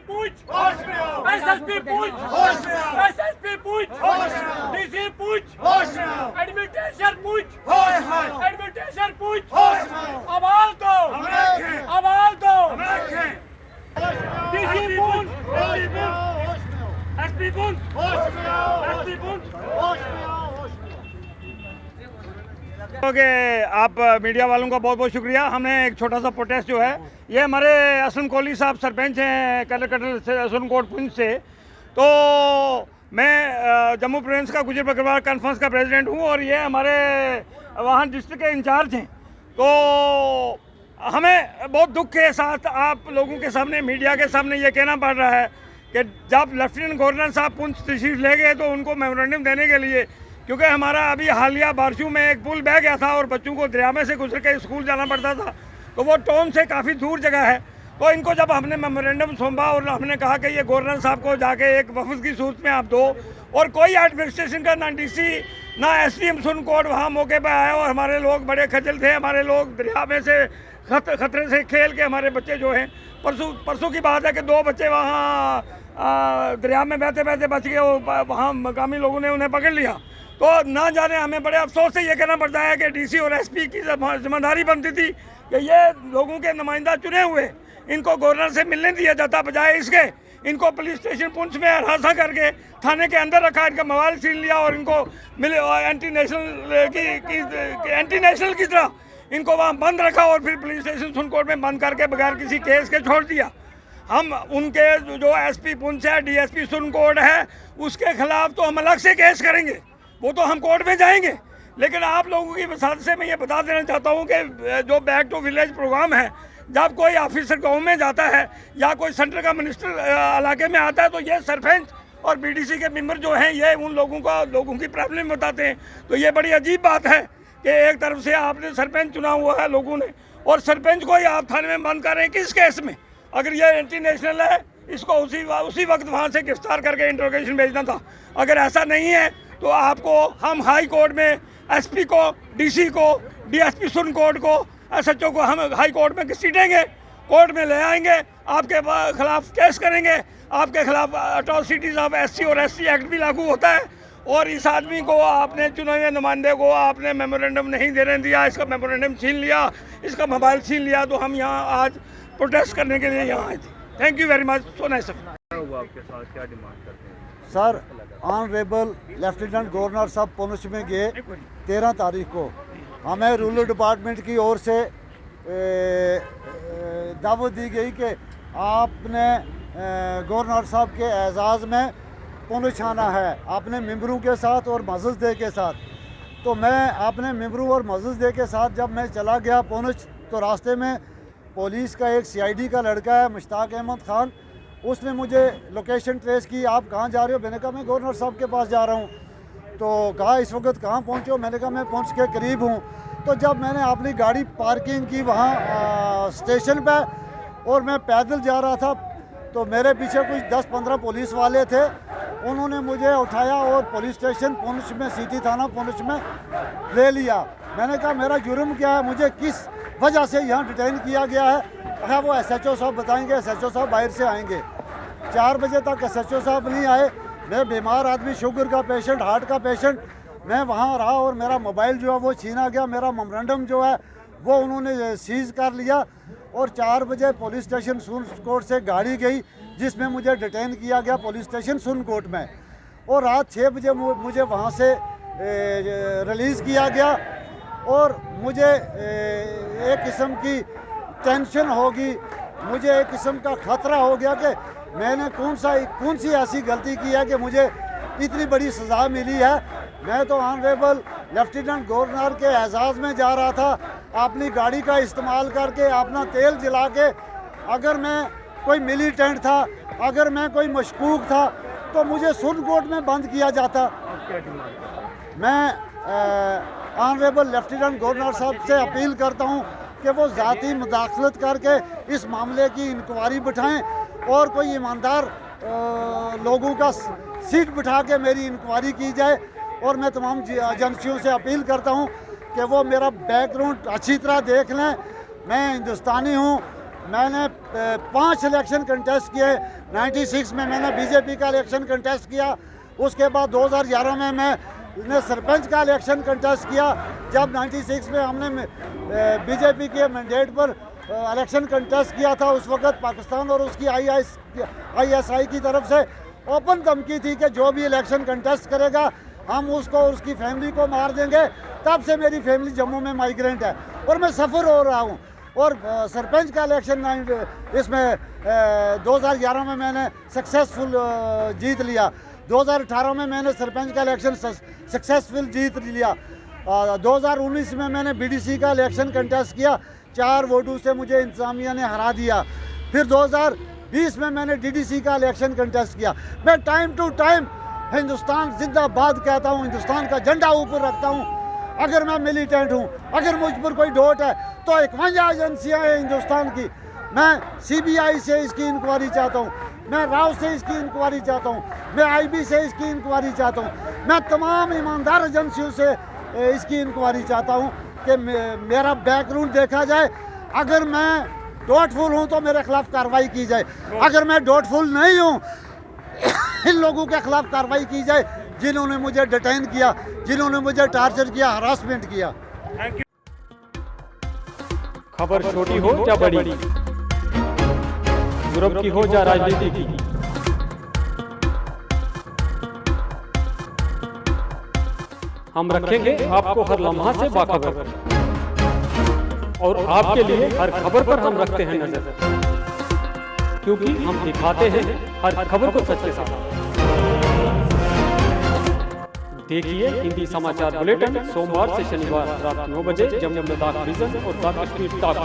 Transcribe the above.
पूछ होश में आओ, एसएसपी पूछ होश में आओ, एसएसपी पूछ होश में आओ, डीसी पूछ होश में आओ, एडमिनिस्ट्रेशन पूछ होश में आओ, एडमिनिस्ट्रेशन पूछ होश में आओ, आवाज दो आवाज दो, डीसी पूछ होश में आओ, एसपी पूछ होश में आओ, एसपी पूछ होश में आओ। ओके, आप मीडिया वालों का बहुत बहुत शुक्रिया। हमने एक छोटा सा प्रोटेस्ट जो है, ये हमारे असलम कोहली साहब सरपंच हैं कटल से असलमकोट पुंछ से। तो मैं जम्मू प्रोविंस का गुजर बकरवाल कॉन्फ्रेंस का प्रेसिडेंट हूँ और ये हमारे वहाँ डिस्ट्रिक्ट के इंचार्ज हैं। तो हमें बहुत दुख के साथ आप लोगों के सामने मीडिया के सामने ये कहना पड़ रहा है कि जब लेफ्टिनेंट गवर्नर साहब पुंछ तशरीफ ले गए तो उनको मेमोरेंडम देने के लिए, क्योंकि हमारा अभी हालिया बारिशों में एक पुल बह गया था और बच्चों को दरिया में से गुजर के स्कूल जाना पड़ता था, तो वो टाउन से काफ़ी दूर जगह है। तो इनको जब हमने मेमोरेंडम सौंपा और हमने कहा कि ये गवर्नर साहब को जाके एक वफद की सूरत में आप दो, और कोई एडमिनिस्ट्रेशन का ना डीसी ना एसडीएम सुनकोट वहाँ मौके पर आया और हमारे लोग बड़े खजल थे। हमारे लोग दरिया में से खतरे से खेल के हमारे बच्चे जो हैं, परसों की बात है कि 2 बच्चे वहाँ दरिया में बहते बहते बच गए, वहाँ मकामी लोगों ने उन्हें पकड़ लिया। तो ना जाने हमें बड़े अफसोस से ये कहना पड़ता है कि डीसी और एसपी की जिम्मेदारी बनती थी कि ये लोगों के नुमाइंदा चुने हुए, इनको गवर्नर से मिलने दिया जाता, बजाय इसके इनको पुलिस स्टेशन पुंछ में हरासा करके थाने के अंदर रखा, इनका मोबाइल छीन लिया और इनको मिले एंटी नेशनल की तरह इनको वहाँ बंद रखा और फिर पुलिस स्टेशन सुनकोट में बंद करके बगैर किसी केस के छोड़ दिया। हम उनके जो एसपी पुंछ है, डीएसपी सुनकोट है, उसके खिलाफ तो हम अलग से केस करेंगे, वो तो हम कोर्ट में जाएंगे। लेकिन आप लोगों की वसात से मैं ये बता देना चाहता हूँ कि जो बैक टू विलेज प्रोग्राम है, जब कोई ऑफिसर गाँव में जाता है या कोई सेंटर का मिनिस्टर इलाके में आता है तो ये सरपंच और बीडीसी के मेंबर जो हैं ये उन लोगों की प्रॉब्लम बताते हैं। तो ये बड़ी अजीब बात है कि एक तरफ से आपने सरपंच चुना हुआ है लोगों ने, और सरपंच को ही आप थाने में बंद कर रहे हैं किस केस में? अगर ये एंटी नेशनल है, इसको उसी वक्त वहाँ से गिरफ्तार करके इंट्रोगेशन भेजना था। अगर ऐसा नहीं है तो आपको हम हाई कोर्ट में एसपी को, डीसी को, डीएसपी सुनकोट को, एसएचओ को हम हाई कोर्ट में घसीटेंगे, कोर्ट में ले आएंगे, आपके खिलाफ केस करेंगे। आपके खिलाफ अट्रॉसिटीज ऑफ एससी और एसटी एक्ट भी लागू होता है। और इस आदमी को आपने चुने हुए नुमाइंदे को आपने मेमोरेंडम नहीं देने दिया, इसका मेमोरेंडम छीन लिया, इसका मोबाइल छीन लिया। तो हम यहाँ आज प्रोटेस्ट करने के लिए यहाँ आए थे। Thank you very much. So nice. आपके साथ क्या डिमांड करते हैं सर? ऑनरेबल लेफ्टिनेंट गवर्नर साहब पुंछ में गए 13 तारीख को, हमें रूरल डिपार्टमेंट की ओर से दावत दी गई कि आपने गवर्नर साहब के एजाज़ में पुंछ आना है अपने मेंबरों के साथ और मजज़ दे के साथ। तो मैं अपने मेंबरों और मजज़ दे के साथ जब मैं चला गया पुंछ, तो रास्ते में पुलिस का एक सीआईडी का लड़का है मुश्ताक अहमद खान, उसने मुझे लोकेशन ट्रेस की। आप कहाँ जा रहे हो? मैंने कहा मैं गवर्नर साहब के पास जा रहा हूँ। तो कहा इस वक्त कहाँ पहुँचे हो? मैंने कहा मैं पुंछ के करीब हूँ। तो जब मैंने अपनी गाड़ी पार्किंग की वहाँ स्टेशन पे और मैं पैदल जा रहा था, तो मेरे पीछे कुछ 10-15 पुलिस वाले थे। उन्होंने मुझे उठाया और पुलिस स्टेशन पुंछ में, सिटी थाना पुंछ में ले लिया। मैंने कहा मेरा जुर्म क्या है, मुझे किस वजह से यहाँ डिटेन किया गया है? कहा वो एसएचओ साहब बताएंगे, एसएचओ साहब बाहर से आएंगे। 4 बजे तक एसएचओ साहब नहीं आए। मैं बीमार आदमी, शुगर का पेशेंट, हार्ट का पेशेंट, मैं वहाँ रहा और मेरा मोबाइल जो है वो छीना गया। मेरा मेमोरेंडम जो है वो उन्होंने सीज कर लिया। और 4 बजे पुलिस स्टेशन सुनकोट से गाड़ी गई जिसमें मुझे डिटेन किया गया पुलिस स्टेशन सुनकोट में। और रात 6 बजे मुझे वहाँ से रिलीज़ किया गया। और मुझे एक किस्म की टेंशन होगी, मुझे एक किस्म का ख़तरा हो गया कि मैंने कौन सी ऐसी गलती की है कि मुझे इतनी बड़ी सज़ा मिली है। मैं तो ऑनरेबल लेफ्टिनेंट गवर्नर के एजाज़ में जा रहा था, अपनी गाड़ी का इस्तेमाल करके, अपना तेल जला के। अगर मैं कोई मिलिटेंट था, अगर मैं कोई मशकूक था, तो मुझे सुनकोट में बंद किया जाता। मैं ऑनरेबल लेफ्टिनेंट गवर्नर साहब से अपील करता हूँ कि वो ज़ाती मुदाखलत करके इस मामले की इंक्वायरी बिठाएं और कोई ईमानदार लोगों का सीट बिठा के मेरी इंक्वायरी की जाए। और मैं तमाम एजेंसियों से अपील करता हूं कि वो मेरा बैकग्राउंड अच्छी तरह देख लें। मैं हिंदुस्तानी हूं, मैंने 5 इलेक्शन कंटेस्ट किए। 96 में मैंने बीजेपी का इलेक्शन कंटेस्ट किया। उसके बाद 2011 में मैंने सरपंच का इलेक्शन कंटेस्ट किया। जब 96 में हमने बीजेपी के मैंडेट पर इलेक्शन कंटेस्ट किया था, उस वक्त पाकिस्तान और उसकी ISI की तरफ से ओपन धमकी थी कि जो भी इलेक्शन कंटेस्ट करेगा हम उसको और उसकी फैमिली को मार देंगे। तब से मेरी फैमिली जम्मू में माइग्रेंट है और मैं सफ़र हो रहा हूँ। और सरपंच का इलेक्शन इसमें 2011 में मैंने सक्सेसफुल जीत लिया। 2018 में मैंने सरपंच का इलेक्शन सक्सेसफुल जीत लिया। 2019 में मैंने BDC का इलेक्शन कंटेस्ट किया। 4 वोटों से मुझे इंतजामिया ने हरा दिया। फिर 2020 में मैंने DDC का इलेक्शन कंटेस्ट किया। मैं टाइम टू टाइम हिंदुस्तान जिंदाबाद कहता हूँ, हिंदुस्तान का झंडा ऊपर रखता हूँ। अगर मैं मिलिटेंट हूँ, अगर मुझ पर कोई डाउट है तो 51 एजेंसियाँ हैं हिंदुस्तान की। मैं CBI से इसकी इंक्वायरी चाहता हूँ, मैं राव से इसकी इंक्वायरी चाहता हूँ, मैं IB से इसकी इंक्वायरी चाहता हूँ, मैं तमाम ईमानदार एजेंसियों से इसकी इंक्वायरी चाहता हूँ कि मेरा बैकग्राउंड देखा जाए। अगर मैं डाउटफुल हूँ तो मेरे खिलाफ कार्रवाई की जाए। अगर मैं डाउटफुल नहीं हूँ इन लोगों के खिलाफ कार्रवाई की जाए जिन्होंने मुझे डिटेन किया, जिन्होंने मुझे टार्चर किया, हरासमेंट किया। खबर छोटी हो या बड़ी, यूरोप की हो या राजनीति की, हम रखेंगे आपको हर लम्हा से बाखबर और आपके लिए हर खबर पर हम रखते हैं नजर, क्योंकि हम दिखाते हैं हर खबर को सच के साथ। देखिए हिंदी समाचार बुलेटिन सोमवार से शनिवार रात 9 बजे जम्मू में दाख विजन और दाख कश्मीर टाक।